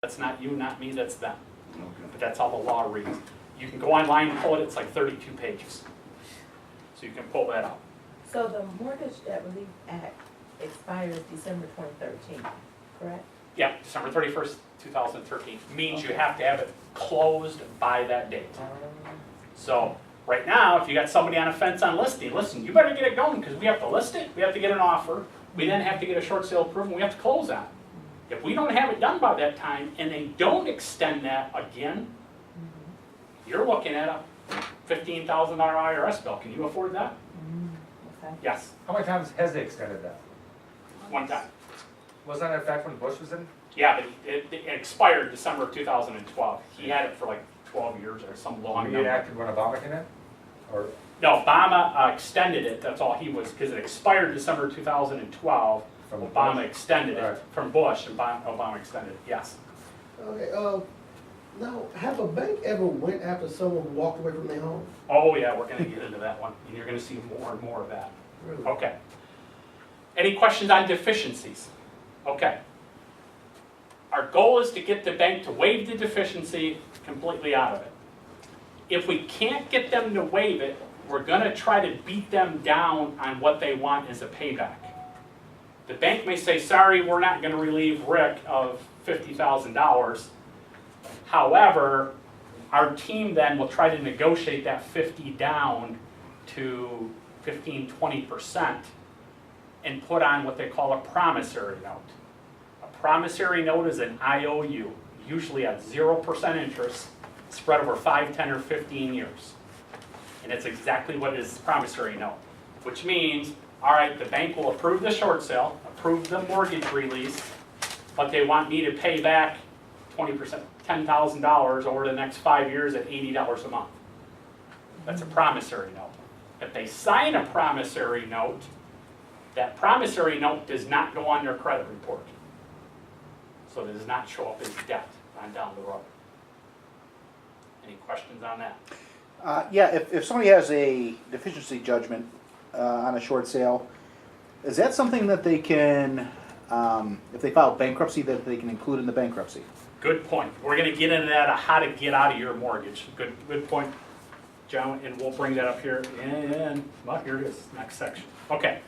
That's not you, not me, that's them. Okay. But that's how the law reads. You can go online and pull it, it's like 32 pages. So you can pull that out. So the Mortgage Debt Relief Act expires December 2013, correct? Yeah, December 31st, 2013, means you have to have it closed by that date. So right now, if you got somebody on a fence on listing, listen, you better get it going because we have to list it, we have to get an offer, we then have to get a short sale approved, and we have to close on it. If we don't have it done by that time and they don't extend that again, you're looking at a $15,000 IRS bill. Can you afford that? Okay. Yes, How many times has they extended that? one time. Wasn't that in effect when Bush was in? Yeah, but it expired December of 2012. He had it for like 12 years or some long We number. enacted when Obama came in? Or, No, Obama extended it, that's all he was, because it expired December 2012. From Obama Bush? extended it Right. from Bush, and Obama extended it, yes. Okay, now, have a bank ever went after someone who walked away from their home? Oh yeah, we're gonna get into that one, and you're gonna see more and more of that. Really? Okay. Any questions on deficiencies? Okay. Our goal is to get the bank to waive the deficiency completely out of it. If we can't get them to waive it, we're gonna try to beat them down on what they want as a payback. The bank may say, sorry, we're not gonna relieve Rick of $50,000. However, our team then will try to negotiate that 50 down to 15, 20% and put on what they call a promissory note. A promissory note is an IOU, usually at 0% interest, spread over 5, 10, or 15 years. And it's exactly what it is, a promissory note, which means, all right, the bank will approve the short sale, approve the mortgage release, but they want me to pay back 20%, $10,000 over the next 5 years at $80 a month. That's a promissory note. If they sign a promissory note, that promissory note does not go on their credit report. So it does not show up as debt on down the road. Any questions on that? Yeah, if somebody has a deficiency judgment on a short sale, is that something that they can, if they file bankruptcy, that they can include in the bankruptcy? Good point. We're going to get into that, how to get out of your mortgage. Good point, John, and we'll bring that up here. And, well, here it is, next section. Okay.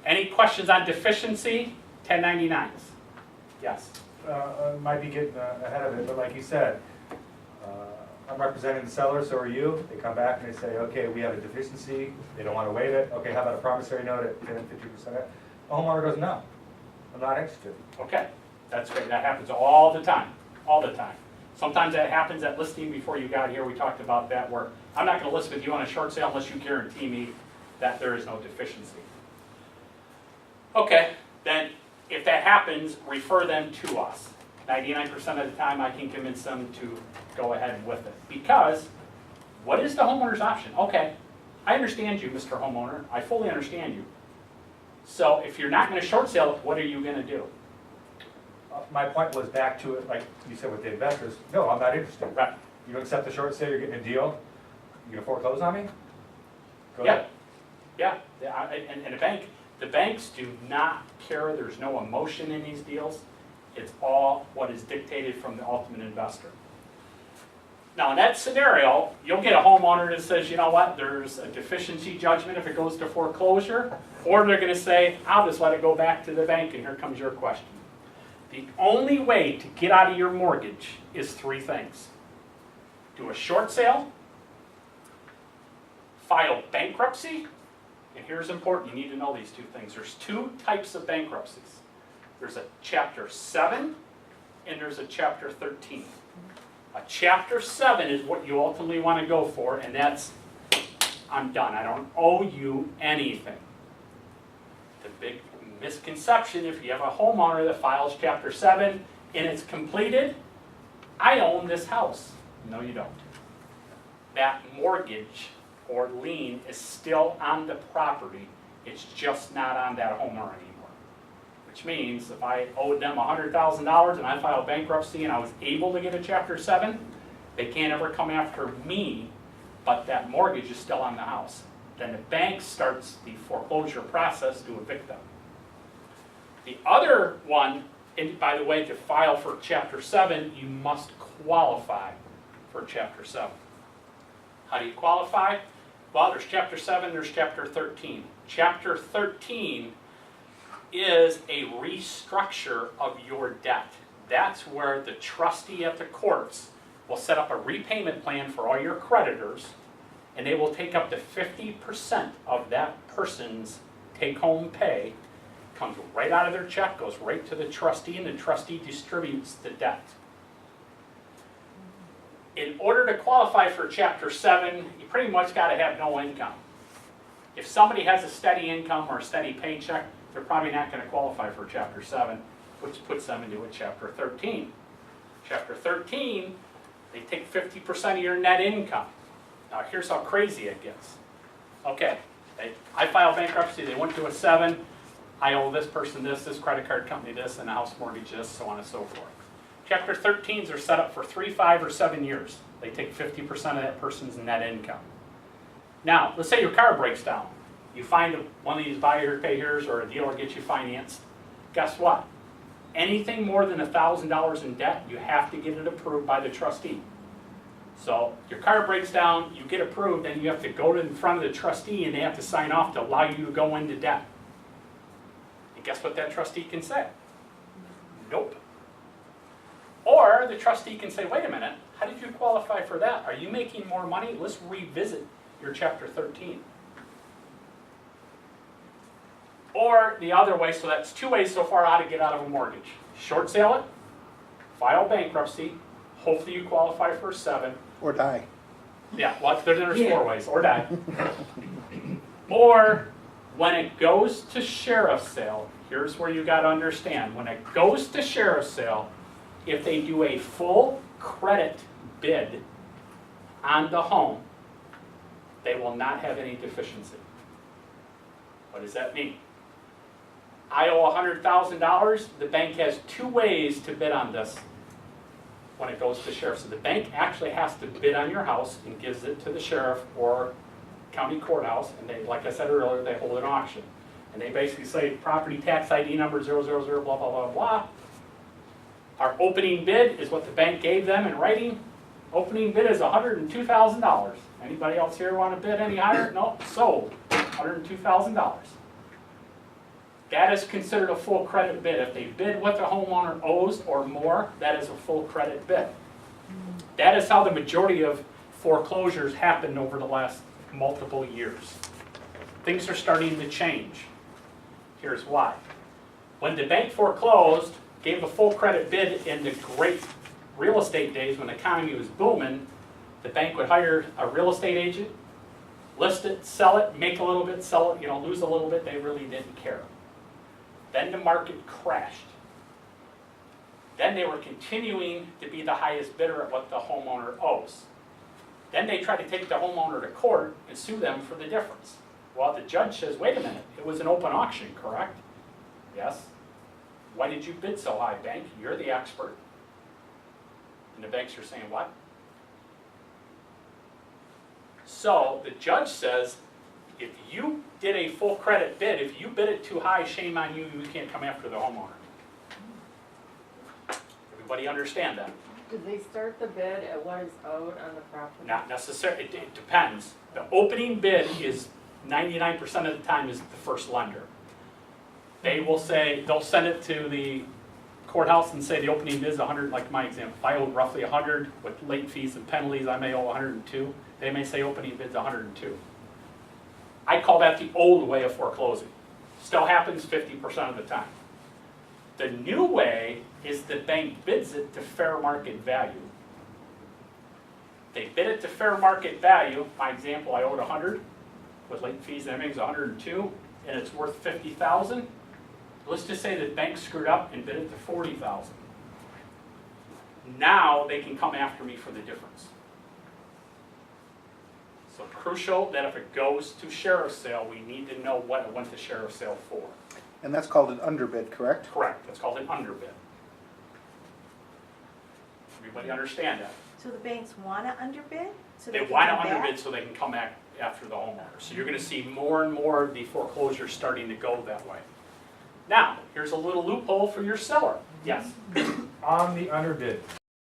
Any questions on deficiency? 1099s? Yes. might be getting ahead of it, but like you said, I'm representing the seller, so are you. They come back and they say, okay, we have a deficiency, they don't want to waive it. Okay, how about a promissory note at 10 and 50%? The homeowner goes, no, I'm not interested. Okay. That's great. That happens all the time. All the time. Sometimes that happens at listing before you got here. We talked about that where I'm not going to list with you on a short sale unless you guarantee me that there is no deficiency. Okay, then if that happens, refer them to us. 99% of the time I can convince them to go ahead with it. Because what is the homeowner's option? Okay, I understand you, Mr. Homeowner. I fully understand you. So if you're not going to short sale it, what are you going to do? My point was back to it, like you said with the investors, no, I'm not interested. Right. You don't accept the short sale, you're getting a deal, you gonna foreclose on me? Go Yeah. ahead. Yeah, and the banks do not care. There's no emotion in these deals. It's all what is dictated from the ultimate investor. Now, in that scenario, you'll get a homeowner that says, you know what, there's a deficiency judgment if it goes to foreclosure, or they're going to say, I'll just let it go back to the bank, and here comes your question. The only way to get out of your mortgage is 3 things. Do a short sale, file bankruptcy, and here's important, you need to know these 2 things. There's 2 types of bankruptcies. There's a Chapter 7 and there's a Chapter 13. A Chapter 7 is what you ultimately want to go for, and that's, I'm done, I don't owe you anything. The big misconception, if you have a homeowner that files Chapter 7 and it's completed, I own this house. No, you don't. That mortgage or lien is still on the property, it's just not on that homeowner anymore. Which means if I owed them $100,000 and I filed bankruptcy and I was able to get a Chapter 7, they can't ever come after me, but that mortgage is still on the house. Then the bank starts the foreclosure process to evict them. The other one And by the way, to file for Chapter 7, you must qualify for Chapter 7. How do you qualify? Well, there's Chapter 7, there's Chapter 13. Chapter 13 is a restructure of your debt. That's where the trustee at the courts will set up a repayment plan for all your creditors, and they will take up to 50% of that person's take-home pay, comes right out of their check, goes right to the trustee, and the trustee distributes the debt. In order to qualify for Chapter 7, you pretty much got to have no income. If somebody has a steady income or a steady paycheck, they're probably not going to qualify for Chapter 7, which puts them into a Chapter 13. Chapter 13, they take 50% of your net income. Now here's how crazy it gets. Okay, I filed bankruptcy, they went to a 7, I owe this person this credit card company this, and a house mortgage this, so on and so forth. Chapter 13s are set up for 3, 5, or 7 years. They take 50% of that person's net income. Now, let's say your car breaks down. You find one of these buy here, pay here's, or a dealer gets you financed. Guess what? Anything more than $1,000 in debt, you have to get it approved by the trustee. So your car breaks down, you get approved, and you have to go in front of the trustee, and they have to sign off to allow you to go into debt. And guess what that trustee can say? Nope. Or the trustee can say, wait a minute, how did you qualify for that? Are you making more money? Let's revisit your Chapter 13. Or the other way, so that's 2 ways so far how to get out of a mortgage. Short sale it, file bankruptcy, hopefully you qualify for a 7. Or die. Yeah, well, there's 4 ways, or die. Or when it goes to sheriff's sale, here's where you got to understand. When it goes to sheriff's sale, if they do a full credit bid on the home, they will not have any deficiency. What does that mean? I owe $100,000. The bank has 2 ways to bid on this when it goes to sheriff. So the bank actually has to bid on your house and gives it to the sheriff or county courthouse, and they, like I said earlier, they hold an auction. And they basically say property tax ID number 000, blah, blah, blah, blah. Our opening bid is what the bank gave them in writing. Opening bid is $102,000. Anybody else here want to bid any higher? No, sold, $102,000. That is considered a full credit bid. If they bid what the homeowner owes or more, that is a full credit bid. That is how the majority of foreclosures happened over the last multiple years. Things are starting to change. Here's why. When the bank foreclosed, gave a full credit bid in the great real estate days when the economy was booming, the bank would hire a real estate agent, list it, sell it, make a little bit, sell it, lose a little bit. They really didn't care. Then the market crashed. Then they were continuing to be the highest bidder at what the homeowner owes. Then they tried to take the homeowner to court and sue them for the difference. Well, the judge says, wait a minute, it was an open auction, correct? Yes. Why did you bid so high, bank? You're the expert. And the banks are saying, what? So the judge says, if you did a full credit bid, if you bid it too high, shame on you, you can't come after the homeowner. Everybody understand that? Did they start the bid at what is owed on the property? Not necessarily, it depends. The opening bid is 99% of the time is the first lender. They will say, they'll send it to the courthouse and say the opening bid is 100, like my example. If I owe roughly 100 with late fees and penalties, I may owe 102. They may say opening bid's 102. I call that the old way of foreclosing. Still happens 50% of the time. The new way is the bank bids it to fair market value. They bid it to fair market value. My example, I owed 100 with late fees and everything's 102, and it's worth 50,000. Let's just say the bank screwed up and bid it to 40,000. Now they can come after me for the difference. So crucial that if it goes to sheriff's sale, we need to know what it went to sheriff's sale for. And that's called an underbid, correct? Correct. That's called an underbid. Everybody understand that? So the banks want to underbid? So They can want to come back? underbid so they can come back after the homeowner. So you're going to see more and more of the foreclosures starting to go that way. Now, here's a little loophole for your seller. Yes. On the underbid,